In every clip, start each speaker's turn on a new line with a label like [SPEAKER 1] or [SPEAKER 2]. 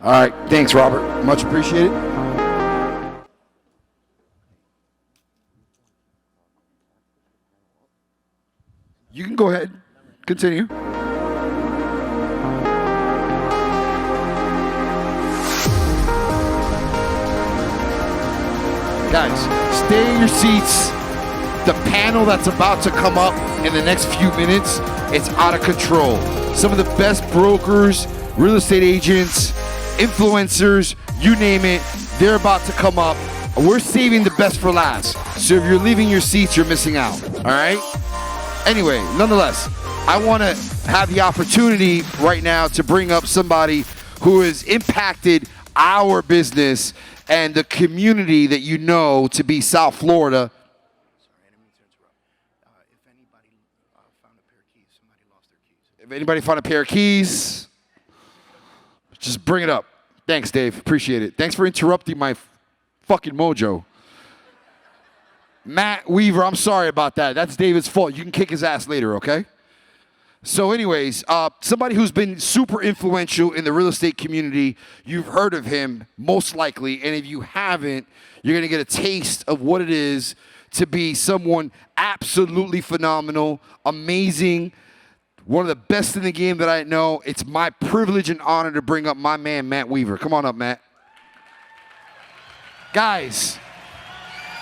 [SPEAKER 1] All right. Thanks, Robert. Much appreciated. You can go ahead. Continue. Guys, stay in your seats. The panel that's about to come up in the next few minutes, it's out of control. Some of the best brokers, real estate agents, influencers, you name it, they're about to come up. We're saving the best for last. So if you're leaving your seats, you're missing out. All right? Anyway, nonetheless, I want to have the opportunity right now to bring up somebody who has impacted our business and the community that you know to be South Florida.
[SPEAKER 2] Sorry, I didn't mean to interrupt. If anybody found a pair of keys, somebody lost their keys.
[SPEAKER 1] If anybody found a pair of keys, just bring it up. Thanks, Dave. Appreciate it. Thanks for interrupting my fucking mojo. Matt Weaver, I'm sorry about that. That's David's fault. You can kick his ass later, okay? So anyways, somebody who's been super influential in the real estate community, you've heard of him, most likely, and if you haven't, you're going to get a taste of what it is to be someone absolutely phenomenal, amazing, one of the best in the game that I know. It's my privilege and honor to bring up my man, Matt Weaver. Come on up, Matt. Guys,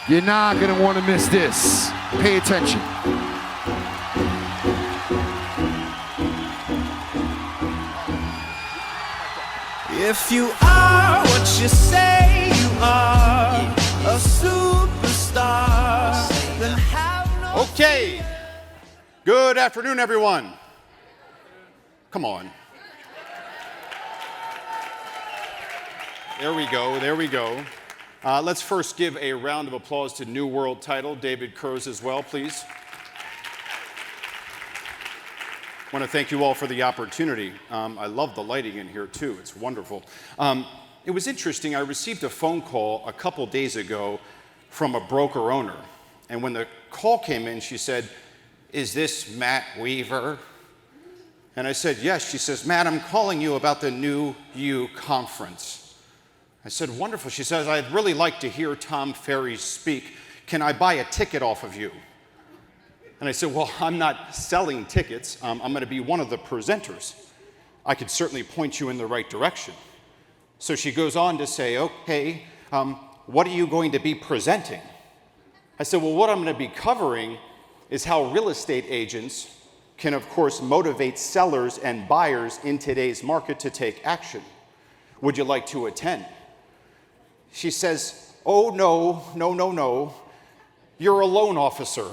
[SPEAKER 1] you're not going to want to miss this. Pay attention.
[SPEAKER 3] If you are what you say you are, a superstar, then have no...
[SPEAKER 4] Okay. Good afternoon, everyone. Come on. There we go, there we go. Let's first give a round of applause to New World Title, David Kurz as well, please. I want to thank you all for the opportunity. I love the lighting in here too, it's wonderful. It was interesting, I received a phone call a couple days ago from a broker owner. And when the call came in, she said, "Is this Matt Weaver?" And I said, "Yes." She says, "Matt, I'm calling you about the New You conference." I said, "Wonderful." She says, "I'd really like to hear Tom Ferry speak. Can I buy a ticket off of you?" And I said, "Well, I'm not selling tickets. I'm going to be one of the presenters. I could certainly point you in the right direction." So she goes on to say, "Okay, what are you going to be presenting?" I said, "Well, what I'm going to be covering is how real estate agents can, of course, motivate sellers and buyers in today's market to take action. Would you like to attend?" She says, "Oh, no. You're a loan officer.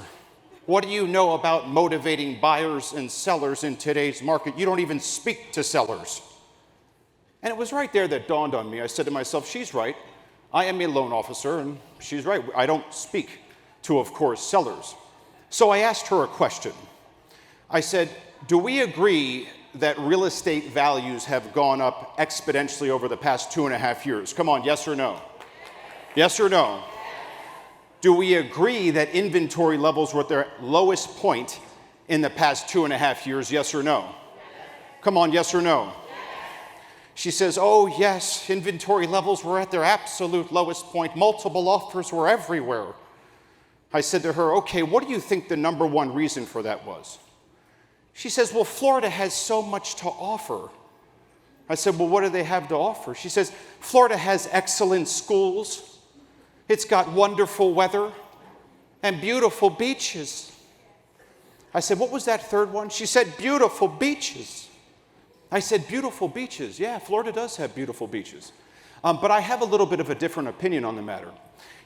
[SPEAKER 4] What do you know about motivating buyers and sellers in today's market? You don't even speak to sellers." And it was right there that dawned on me. I said to myself, she's right. I am a loan officer, and she's right. I don't speak to, of course, sellers. So I asked her a question. I said, "Do we agree that real estate values have gone up exponentially over the past 2.5 years? Come on, yes or no? Yes or no? Do we agree that inventory levels were at their lowest point in the past 2.5 years? Yes or no? Come on, yes or no?" She says, "Oh, yes, inventory levels were at their absolute lowest point. Multiple offers were everywhere." I said to her, "Okay, what do you think the number one reason for that was?" She says, "Well, Florida has so much to offer." I said, "Well, what do they have to offer?" She says, "Florida has excellent schools. It's got wonderful weather and beautiful beaches." I said, "What was that third one?" She said, "Beautiful beaches." I said, "Beautiful beaches. Yeah, Florida does have beautiful beaches. But I have a little bit of a different opinion on the matter.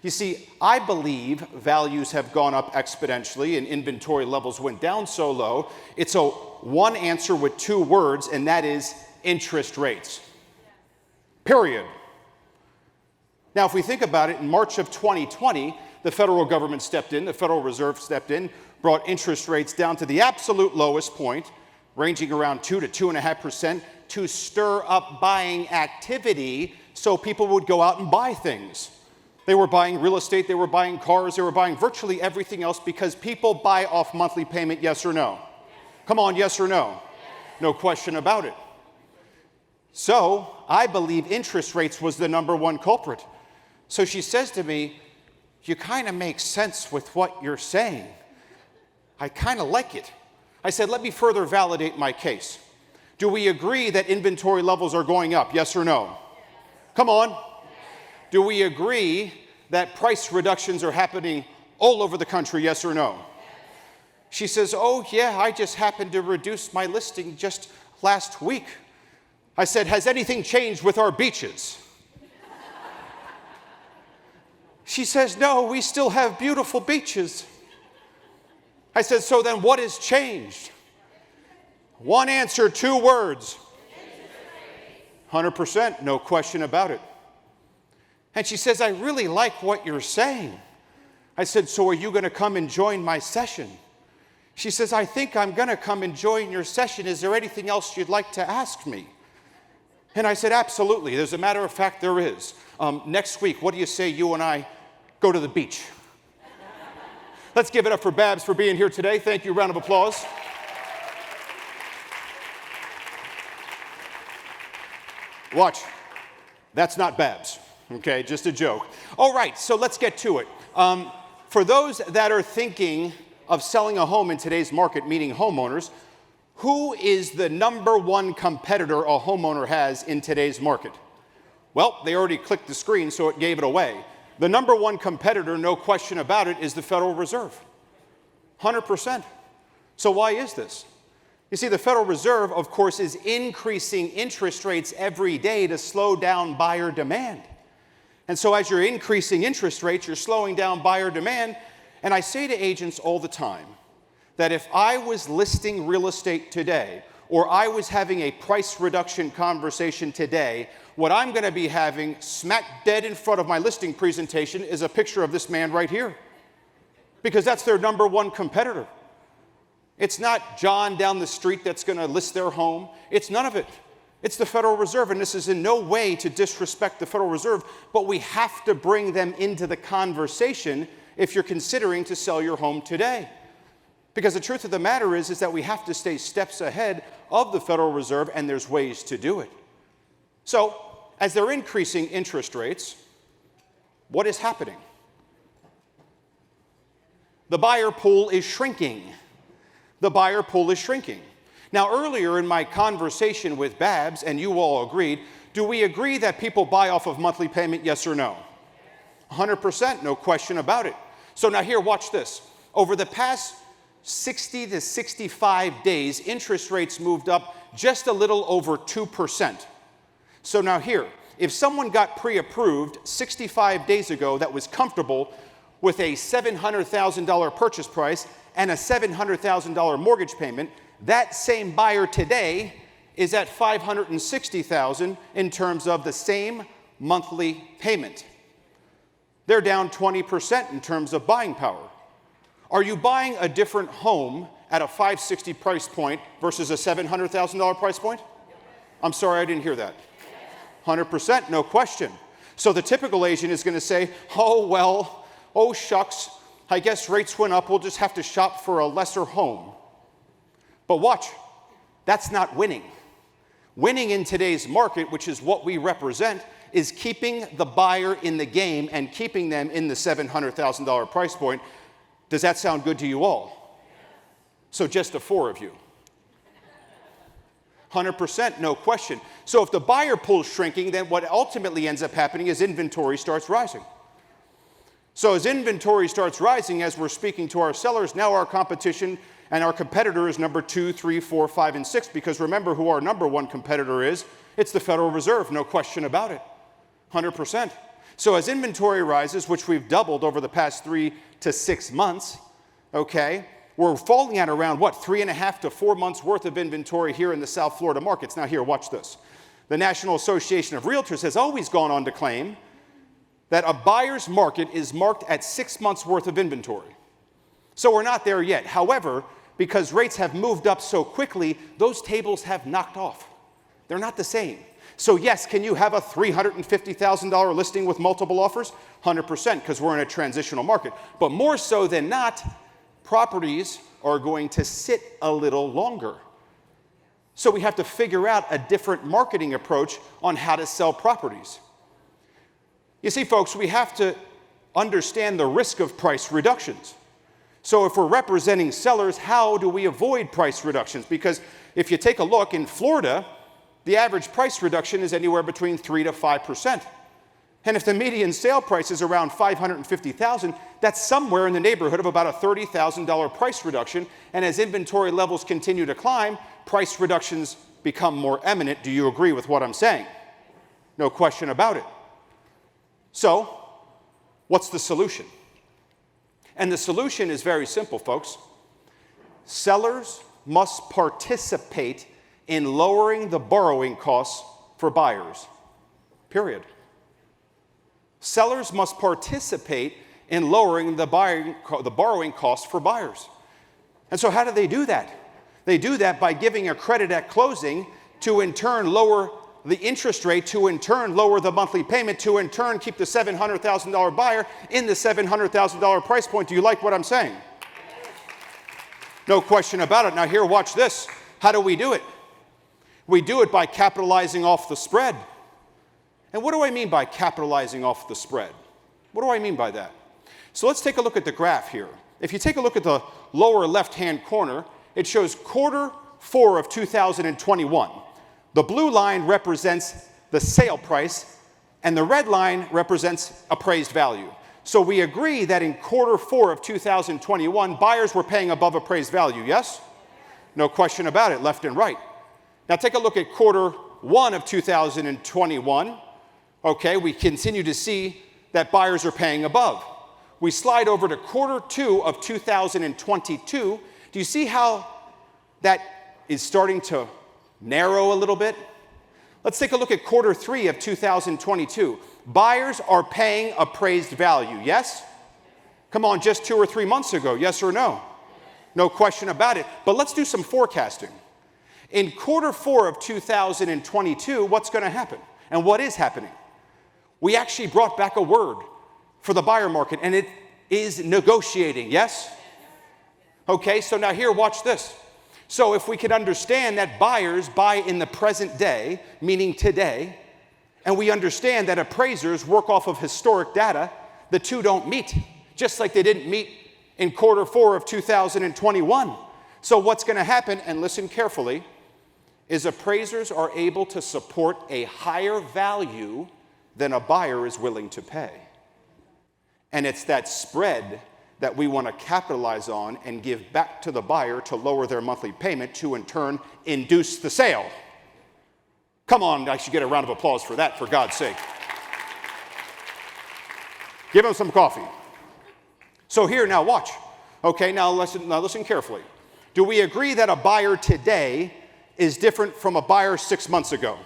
[SPEAKER 4] You see, I believe values have gone up exponentially and inventory levels went down so low. It's a one answer with two words, and that is interest rates. Period. Now, if we think about it, in March of 2020, the federal government stepped in, the Federal Reserve stepped in, brought interest rates down to the absolute lowest point, ranging around 2 to 2.5%, to stir up buying activity so people would go out and buy things. They were buying real estate, they were buying cars, they were buying virtually everything else because people buy off monthly payment, yes or no? Come on, yes or no? No question about it. So I believe interest rates was the number one culprit. So she says to me, you kind of make sense with what you're saying. I kind of like it. I said, let me further validate my case. Do we agree that inventory levels are going up, yes or no? Come on. Do we agree that price reductions are happening all over the country, yes or no? She says, oh yeah, I just happened to reduce my listing just last week. I said, has anything changed with our beaches? She says, no, we still have beautiful beaches. I said, so then what has changed? One answer, 2 words. 100%, no question about it. And she says, I really like what you're saying. I said, so are you going to come and join my session? She says, I think I'm going to come and join your session. Is there anything else you'd like to ask me? And I said, absolutely. As a matter of fact, there is. Next week, what do you say you and I go to the beach? Let's give it up for Babs for being here today. Thank you. Round of applause. Watch. That's not Babs. Okay, just a joke. All right, so let's get to it. For those that are thinking of selling a home in today's market, meaning homeowners, who is the number one competitor a homeowner has in today's market? Well, they already clicked the screen, so it gave it away. The number one competitor, no question about it, is the Federal Reserve. 100%. So why is this? You see, the Federal Reserve, of course, is increasing interest rates every day to slow down buyer demand. And so as you're increasing interest rates, you're slowing down buyer demand. And I say to agents all the time that if I was listing real estate today, or I was having a price reduction conversation today, what I'm going to be having smack dead in front of my listing presentation is a picture of this man right here. Because that's their number one competitor. It's not John down the street that's going to list their home. It's none of it. It's the Federal Reserve, and this is in no way to disrespect the Federal Reserve, but we have to bring them into the conversation if you're considering to sell your home today. Because the truth of the matter is that we have to stay steps ahead of the Federal Reserve, and there's ways to do it. So, as they're increasing interest rates, what is happening? The buyer pool is shrinking. The buyer pool is shrinking. Now, earlier in my conversation with Babs, and you all agreed, do we agree that people buy off of monthly payment, yes or no? 100%, no question about it. So now here, watch this. Over the past 60 to 65 days, interest rates moved up just a little over 2%. So now here, if someone got pre-approved 65 days ago that was comfortable with a $700,000 purchase price and a $700,000 mortgage payment, that same buyer today is at $560,000 in terms of the same monthly payment. They're down 20% in terms of buying power. Are you buying a different home at a $560,000 price point versus a $700,000 price point? I'm sorry, I didn't hear that. 100%, no question. So the typical agent is going to say, oh, well, oh, shucks, I guess rates went up, we'll just have to shop for a lesser home. But watch, that's not winning. Winning in today's market, which is what we represent, is keeping the buyer in the game and keeping them in the $700,000 price point. Does that sound good to you all? So just the 4 of you. 100%, no question. So if the buyer pool is shrinking, then what ultimately ends up happening is inventory starts rising. So as inventory starts rising, as we're speaking to our sellers, now our competition and our competitor is number 2, 3, 4, 5, and 6, because remember who our number one competitor is. It's the Federal Reserve, no question about it. 100%. So as inventory rises, which we've doubled over the past 3 to 6 months, okay, we're falling at around, 3.5 to 4 months worth of inventory here in the South Florida markets. Now here, watch this. The National Association of Realtors has always gone on to claim that a buyer's market is marked at 6 months worth of inventory. So we're not there yet. However, because rates have moved up so quickly, those tables have knocked off. They're not the same. So yes, can you have a $350,000 listing with multiple offers? 100%, because we're in a transitional market. But more so than not, properties are going to sit a little longer. So we have to figure out a different marketing approach on how to sell properties. You see, folks, we have to understand the risk of price reductions. So if we're representing sellers, how do we avoid price reductions? Because if you take a look in Florida, the average price reduction is anywhere between 3 to 5%. And if the median sale price is around $550,000, that's somewhere in the neighborhood of about a $30,000 price reduction. And as inventory levels continue to climb, price reductions become more eminent. Do you agree with what I'm saying? No question about it. So, what's the solution? And the solution is very simple, folks. Sellers must participate in lowering the borrowing costs for buyers. Period. Sellers must participate in lowering the borrowing costs for buyers. And so how do they do that? They do that by giving a credit at closing to in turn lower the interest rate, to in turn lower the monthly payment, to in turn keep the $700,000 buyer in the $700,000 price point. Do you like what I'm saying? No question about it. Now here, watch this. How do we do it? We do it by capitalizing off the spread. And what do I mean by capitalizing off the spread? What do I mean by that? So let's take a look at the graph here. If you take a look at the lower left-hand corner, it shows Q4 of 2021. The blue line represents the sale price, and the red line represents appraised value. So we agree that in Q4 of 2021, buyers were paying above appraised value, yes? No question about it, left and right. Now take a look at Q1 of 2021. Okay, we continue to see that buyers are paying above. We slide over to Q2 of 2022. Do you see how that is starting to narrow a little bit? Let's take a look at Q3 of 2022. Buyers are paying appraised value, yes? Come on, just 2 or 3 months ago, yes or no? No question about it. But let's do some forecasting. In Q4 of 2022, what's going to happen? And what is happening? We actually brought back a word for the buyer market, and it is negotiating, yes? Okay, so now here, watch this. So if we can understand that buyers buy in the present day, meaning today, and we understand that appraisers work off of historic data, the two don't meet, just like they didn't meet in Q4 of 2021. So what's going to happen, and listen carefully, is appraisers are able to support a higher value than a buyer is willing to pay. And it's that spread that we want to capitalize on and give back to the buyer to lower their monthly payment to in turn induce the sale. Come on, I should get a round of applause for that, for God's sake. Give them some coffee. So here, now watch. Okay, now listen carefully. Do we agree that a buyer today is different from a buyer 6 months ago?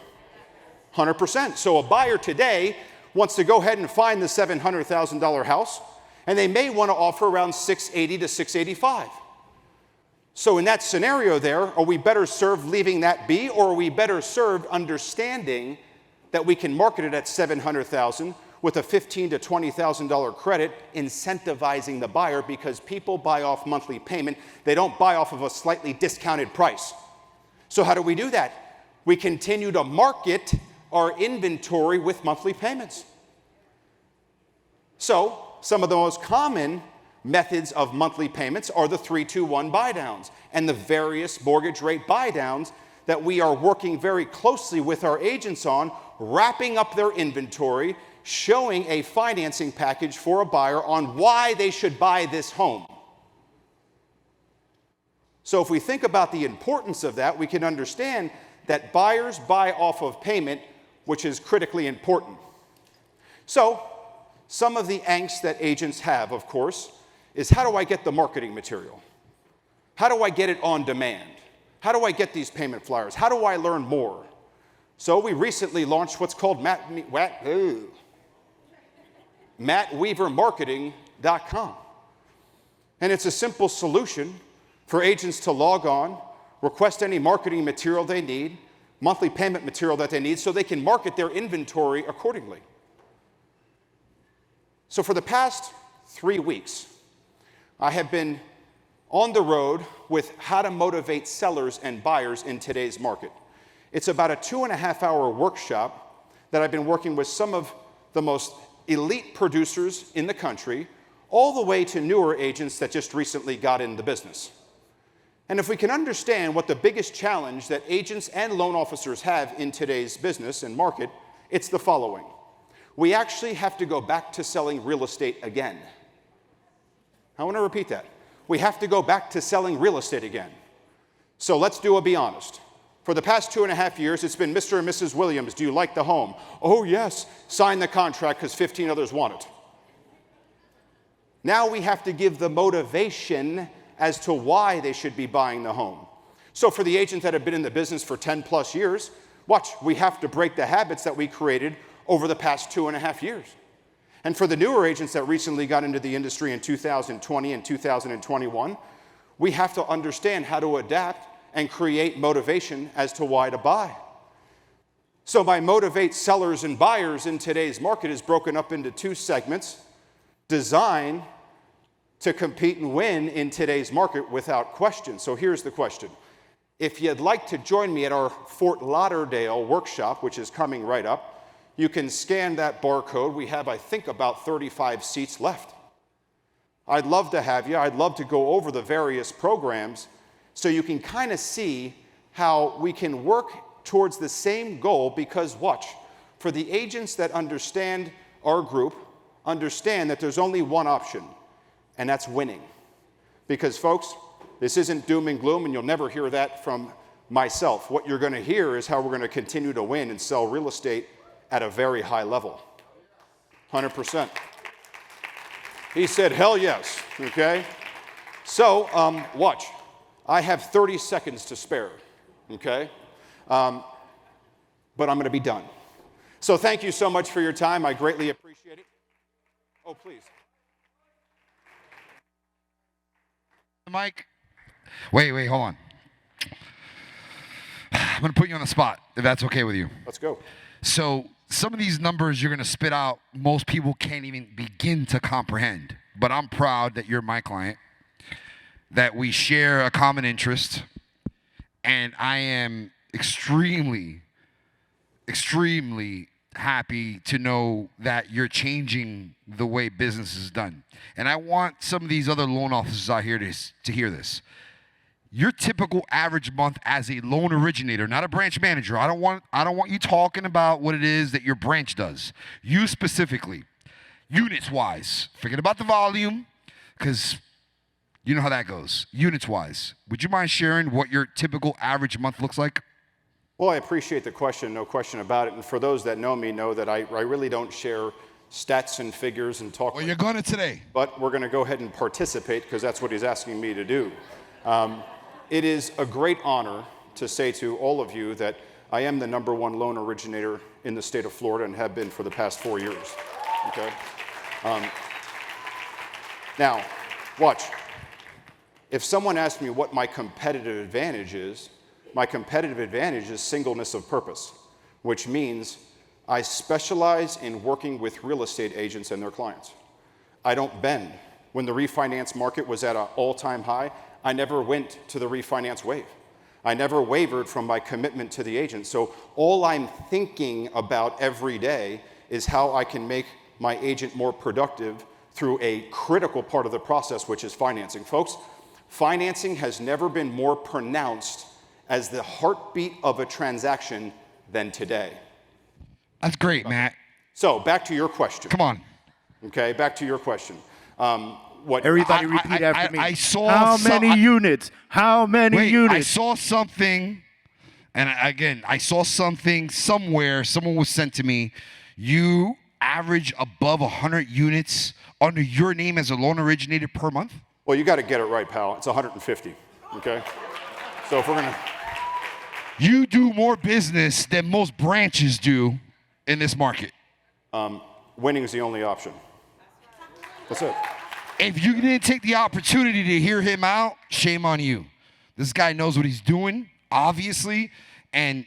[SPEAKER 4] 100%. So a buyer today wants to go ahead and find the $700,000 house, and they may want to offer around $680,000 to $685,000. So in that scenario there, are we better served leaving that be, or are we better served understanding that we can market it at $700,000 with a $15,000 to $20,000 credit, incentivizing the buyer, because people buy off monthly payment. They don't buy off of a slightly discounted price. So how do we do that? We continue to market our inventory with monthly payments. So some of the most common methods of monthly payments are the 3-2-1 buy downs and the various mortgage rate buy downs that we are working very closely with our agents on, wrapping up their inventory, showing a financing package for a buyer on why they should buy this home. So if we think about the importance of that, we can understand that buyers buy off of payment, which is critically important. So some of the angst that agents have, of course, is how do I get the marketing material? How do I get it on demand? How do I get these payment flyers? How do I learn more? So we recently launched what's called MattWeaverMarketing.com. And it's a simple solution for agents to log on, request any marketing material they need, monthly payment material that they need, so they can market their inventory accordingly. So for the past 3 weeks, I have been on the road with how to motivate sellers and buyers in today's market. It's about a 2.5-hour workshop that I've been working with some of the most elite producers in the country, all the way to newer agents that just recently got in the business. And if we can understand what the biggest challenge that agents and loan officers have in today's business and market, it's the following. We actually have to go back to selling real estate again. I want to repeat that. We have to go back to selling real estate again. So let's do a be honest. For the past 2.5 years, it's been Mr. and Mrs. Williams, do you like the home? Oh yes, sign the contract because 15 others want it. Now we have to give the motivation as to why they should be buying the home. So for the agents that have been in the business for 10 plus years, watch, we have to break the habits that we created over the past 2.5 years. And for the newer agents that recently got into the industry in 2020 and 2021, we have to understand how to adapt and create motivation as to why to buy. So my motivate sellers and buyers in today's market is broken up into 2 segments, designed to compete and win in today's market without question. So here's the question. If you'd like to join me at our Fort Lauderdale workshop, which is coming right up, you can scan that barcode. We have, I think, about 35 seats left. I'd love to have you. I'd love to go over the various programs so you can kind of see how we can work towards the same goal, because watch, for the agents that understand our group, understand that there's only one option, and that's winning. Because folks, this isn't doom and gloom, and you'll never hear that from myself. What you're going to hear is how we're going to continue to win and sell real estate at a very high level. 100%. He said, hell yes, okay? So, watch. I have 30 seconds to spare, okay? But I'm going to be done. So thank you so much for your time. I greatly appreciate it. Oh, please.
[SPEAKER 1] Mike. Wait, hold on. I'm going to put you on the spot, if that's okay with you.
[SPEAKER 4] Let's go.
[SPEAKER 1] So some of these numbers you're going to spit out, most people can't even begin to comprehend. But I'm proud that you're my client, that we share a common interest, and I am extremely happy to know that you're changing the way business is done. And I want some of these other loan officers out here to hear this. Your typical average month as a loan originator, not a branch manager. I don't want you talking about what it is that your branch does. You specifically, units-wise. Forget about the volume, because you know how that goes. Units-wise, would you mind sharing what your typical average month looks like?
[SPEAKER 4] Well, I appreciate the question, no question about it. And for those that know me know that I really don't share stats and figures and talk.
[SPEAKER 1] Well, you're going to today.
[SPEAKER 4] But we're going to go ahead and participate because that's what he's asking me to do. It is a great honor to say to all of you that I am the #1 loan originator in the state of Florida and have been for the past 4 years. Okay. Now, watch. If someone asked me what my competitive advantage is, my competitive advantage is singleness of purpose, which means I specialize in working with real estate agents and their clients. I don't bend. When the refinance market was at an all-time high, I never went to the refinance wave. I never wavered from my commitment to the agent. So all I'm thinking about every day is how I can make my agent more productive through a critical part of the process, which is financing. Folks, financing has never been more pronounced as the heartbeat of a transaction than today.
[SPEAKER 1] That's great, Matt.
[SPEAKER 4] So back to your question.
[SPEAKER 1] Come on.
[SPEAKER 4] Okay, back to your question.
[SPEAKER 5] Everybody repeat after me.
[SPEAKER 1] I saw
[SPEAKER 5] How many units? How many units?
[SPEAKER 1] I saw something, and I saw something somewhere. Someone was sent to me. You average above 100 units under your name as a loan originator per month?
[SPEAKER 4] Well, you got to get it right, pal. It's 150, okay? So if we're going to...
[SPEAKER 1] You do more business than most branches do in this market.
[SPEAKER 4] Winning is the only option. That's it.
[SPEAKER 1] If you didn't take the opportunity to hear him out, shame on you. This guy knows what he's doing, obviously, and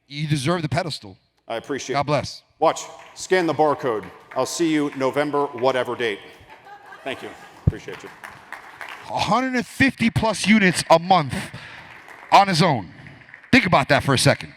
[SPEAKER 1] you deserve the pedestal.
[SPEAKER 4] I appreciate it.
[SPEAKER 1] God bless.
[SPEAKER 4] Watch. Scan the barcode. I'll see you November whatever date. Thank you. Appreciate you.
[SPEAKER 1] 150 plus units a month on his own. Think about that for a second.